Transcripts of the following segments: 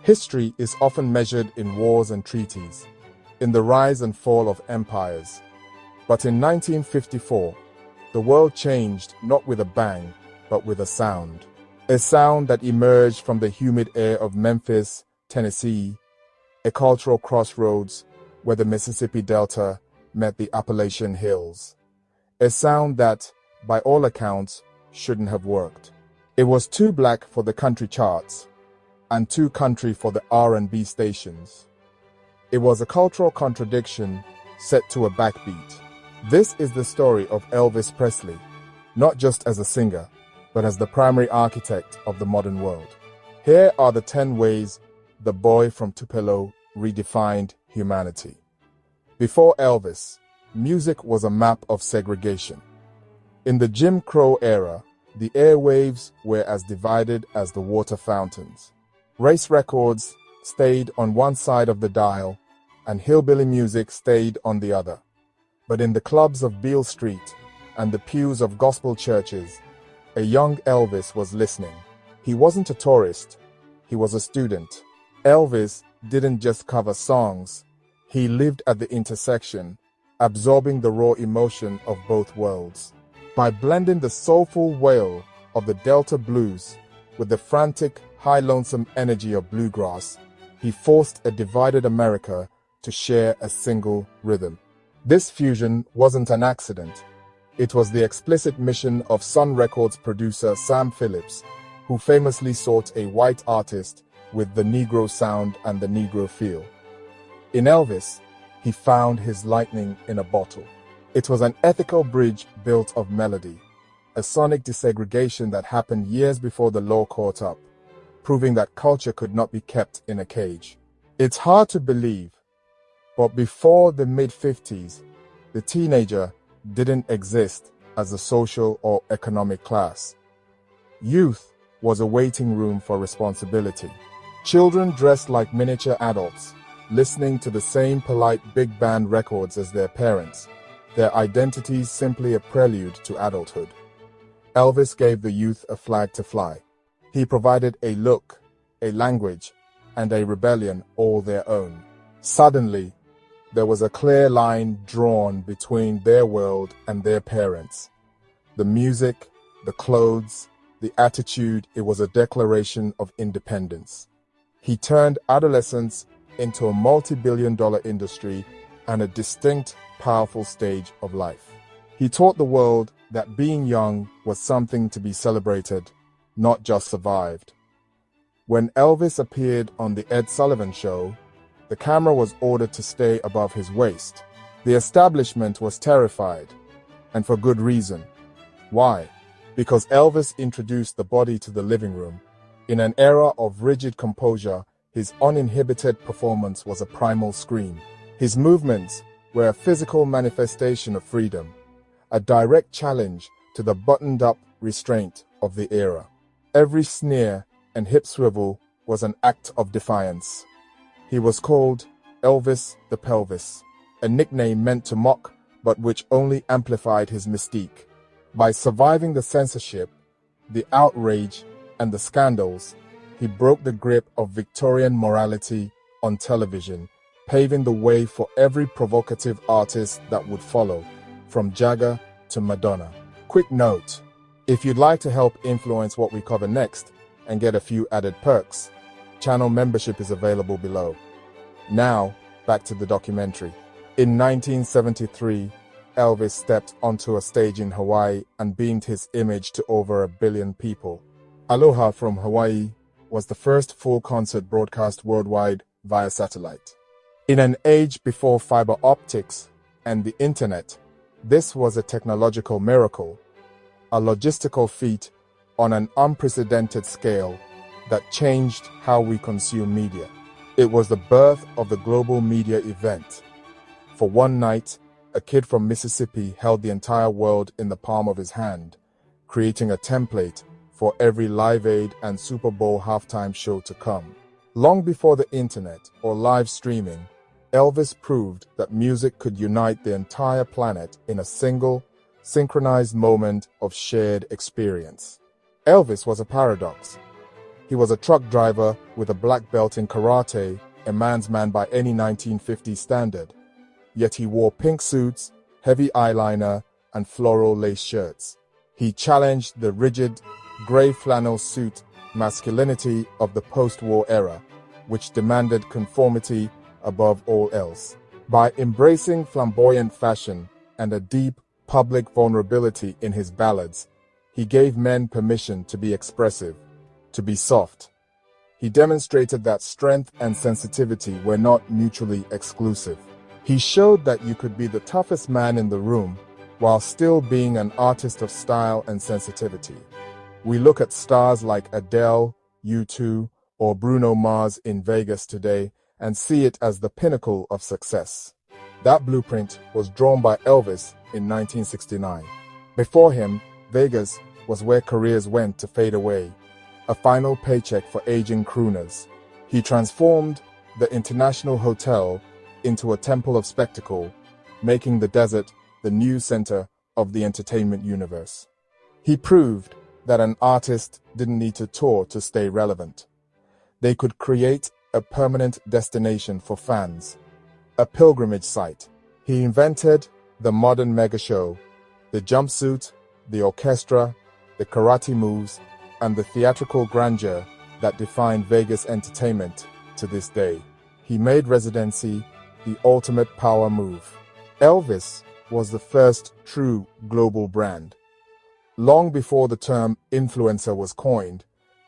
History is often measured in wars and treaties, in the rise and fall of empires. But in 1954, the world changed not with a bang, but with a sound. A sound that emerged from the humid air of Memphis, Tennessee, a cultural crossroads where the Mississippi Delta met the Appalachian Hills. A sound that, by all accounts, shouldn't have worked. It was too black for the country charts and too country for the R&B stations. It was a cultural contradiction set to a backbeat. This is the story of Elvis Presley, not just as a singer, but as the primary architect of the modern world. Here are the 10 ways the boy from Tupelo redefined humanity. Before Elvis, music was a map of segregation. In the Jim Crow era, the airwaves were as divided as the water fountains. Race records stayed on one side of the dial, and hillbilly music stayed on the other. But in the clubs of Beale Street and the pews of gospel churches, a young Elvis was listening. He wasn't a tourist, he was a student. Elvis didn't just cover songs, he lived at the intersection, absorbing the raw emotion of both worlds. By blending the soulful wail of the Delta blues with the frantic, high lonesome energy of bluegrass, he forced a divided America to share a single rhythm. This fusion wasn't an accident. It was the explicit mission of Sun Records producer Sam Phillips, who famously sought a white artist with the Negro sound and the Negro feel. In Elvis, he found his lightning in a bottle. It was an ethical bridge built of melody, a sonic desegregation that happened years before the law caught up, proving that culture could not be kept in a cage. It's hard to believe, but before the mid-50s, the teenager didn't exist as a social or economic class. Youth was a waiting room for responsibility. Children dressed like miniature adults, listening to the same polite big band records as their parents, their identities simply a prelude to adulthood. Elvis gave the youth a flag to fly. He provided a look, a language, and a rebellion all their own. Suddenly, there was a clear line drawn between their world and their parents. The music, the clothes, the attitude, it was a declaration of independence. He turned adolescence into a multi-billion-dollar industry and a distinct, powerful stage of life. He taught the world that being young was something to be celebrated, not just survived. When Elvis appeared on The Ed Sullivan Show, the camera was ordered to stay above his waist. The establishment was terrified, and for good reason. Why? Because Elvis introduced the body to the living room. In an era of rigid composure, his uninhibited performance was a primal scream. His movements were a physical manifestation of freedom, a direct challenge to the buttoned-up restraint of the era. Every sneer and hip swivel was an act of defiance. He was called Elvis the Pelvis, a nickname meant to mock but which only amplified his mystique. By surviving the censorship, the outrage, and the scandals, he broke the grip of Victorian morality on television, paving the way for every provocative artist that would follow, from Jagger to Madonna. Quick note, if you'd like to help influence what we cover next and get a few added perks, channel membership is available below. Now, back to the documentary. In 1973, Elvis stepped onto a stage in Hawaii and beamed his image to over 1 billion people. Aloha from Hawaii was the first full concert broadcast worldwide via satellite. In an age before fiber optics and the internet, this was a technological miracle, a logistical feat on an unprecedented scale that changed how we consume media. It was the birth of the global media event. For one night, a kid from Mississippi held the entire world in the palm of his hand, creating a template for every Live Aid and Super Bowl halftime show to come. Long before the internet or live streaming, Elvis proved that music could unite the entire planet in a single, synchronized moment of shared experience. Elvis was a paradox. He was a truck driver with a black belt in karate, a man's man by any 1950s standard. Yet he wore pink suits, heavy eyeliner, and floral lace shirts. He challenged the rigid, gray flannel suit masculinity of the post-war era, which demanded conformity above all else. By embracing flamboyant fashion and a deep public vulnerability in his ballads, he gave men permission to be expressive, to be soft. He demonstrated that strength and sensitivity were not mutually exclusive. He showed that you could be the toughest man in the room while still being an artist of style and sensitivity. We look at stars like Adele, U2, or Bruno Mars in Vegas today and see it as the pinnacle of success. That blueprint was drawn by Elvis in 1969. Before him, Vegas was where careers went to fade away, a final paycheck for aging crooners. He transformed the International Hotel into a temple of spectacle, making the desert the new center of the entertainment universe. He proved that an artist didn't need to tour to stay relevant. They could create a permanent destination for fans, a pilgrimage site. He invented the modern mega show, the jumpsuit, the orchestra, the karate moves, and the theatrical grandeur that define Vegas entertainment to this day. He made residency the ultimate power move. Elvis was the first true global brand. Long before the term influencer was coined,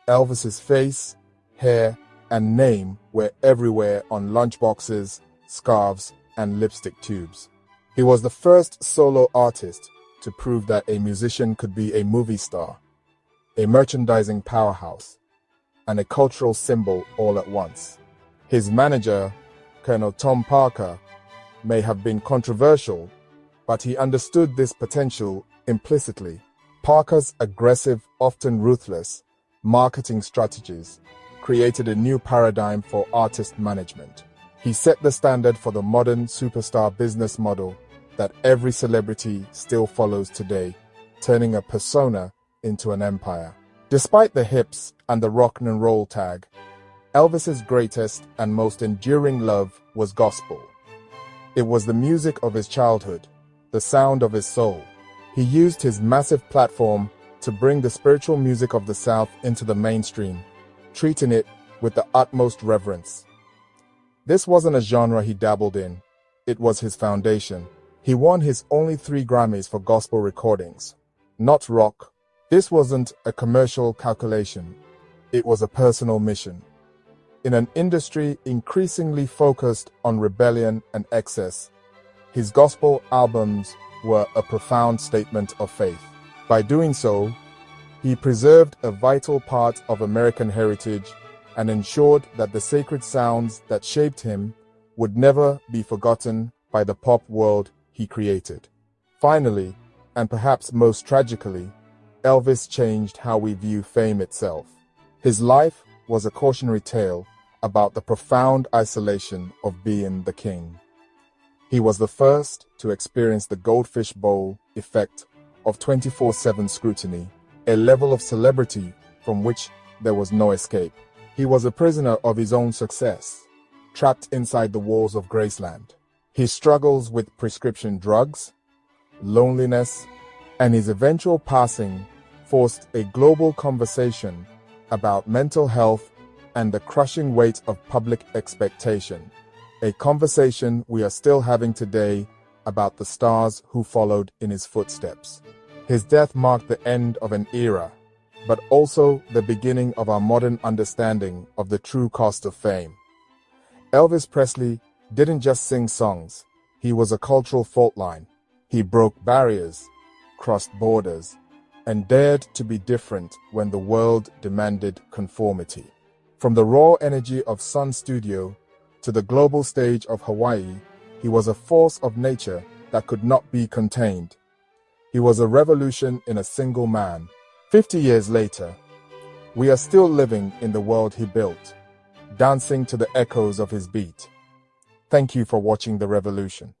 Elvis's face, hair, and name were everywhere on lunchboxes, scarves, and lipstick tubes. He was the first solo artist to prove that a musician could be a movie star, a merchandising powerhouse, and a cultural symbol all at once. His manager, Colonel Tom Parker, may have been controversial, but he understood this potential implicitly. Parker's aggressive, often ruthless, marketing strategies created a new paradigm for artist management. He set the standard for the modern superstar business model that every celebrity still follows today, turning a persona into an empire. Despite the hips and the rock and roll tag, Elvis's greatest and most enduring love was gospel. It was the music of his childhood, the sound of his soul. He used his massive platform to bring the spiritual music of the South into the mainstream, treating it with the utmost reverence. This wasn't a genre he dabbled in, it was his foundation. He won his only 3 Grammys for gospel recordings, not rock. This wasn't a commercial calculation, it was a personal mission. In an industry increasingly focused on rebellion and excess, his gospel albums were a profound statement of faith. By doing so, he preserved a vital part of American heritage and ensured that the sacred sounds that shaped him would never be forgotten by the pop world he created. Finally, and perhaps most tragically, Elvis changed how we view fame itself. His life was a cautionary tale about the profound isolation of being the king. He was the first to experience the goldfish bowl effect of 24/7 scrutiny, a level of celebrity from which there was no escape. He was a prisoner of his own success, trapped inside the walls of Graceland. His struggles with prescription drugs, loneliness, and his eventual passing forced a global conversation about mental health and the crushing weight of public expectation, a conversation we are still having today about the stars who followed in his footsteps. His death marked the end of an era, but also the beginning of our modern understanding of the true cost of fame. Elvis Presley didn't just sing songs, he was a cultural fault line. He broke barriers, crossed borders, and dared to be different when the world demanded conformity. From the raw energy of Sun Studio to the global stage of Hawaii, he was a force of nature that could not be contained. He was a revolution in a single man. 50 years later, we are still living in the world he built, dancing to the echoes of his beat. Thank you for watching The Revolution.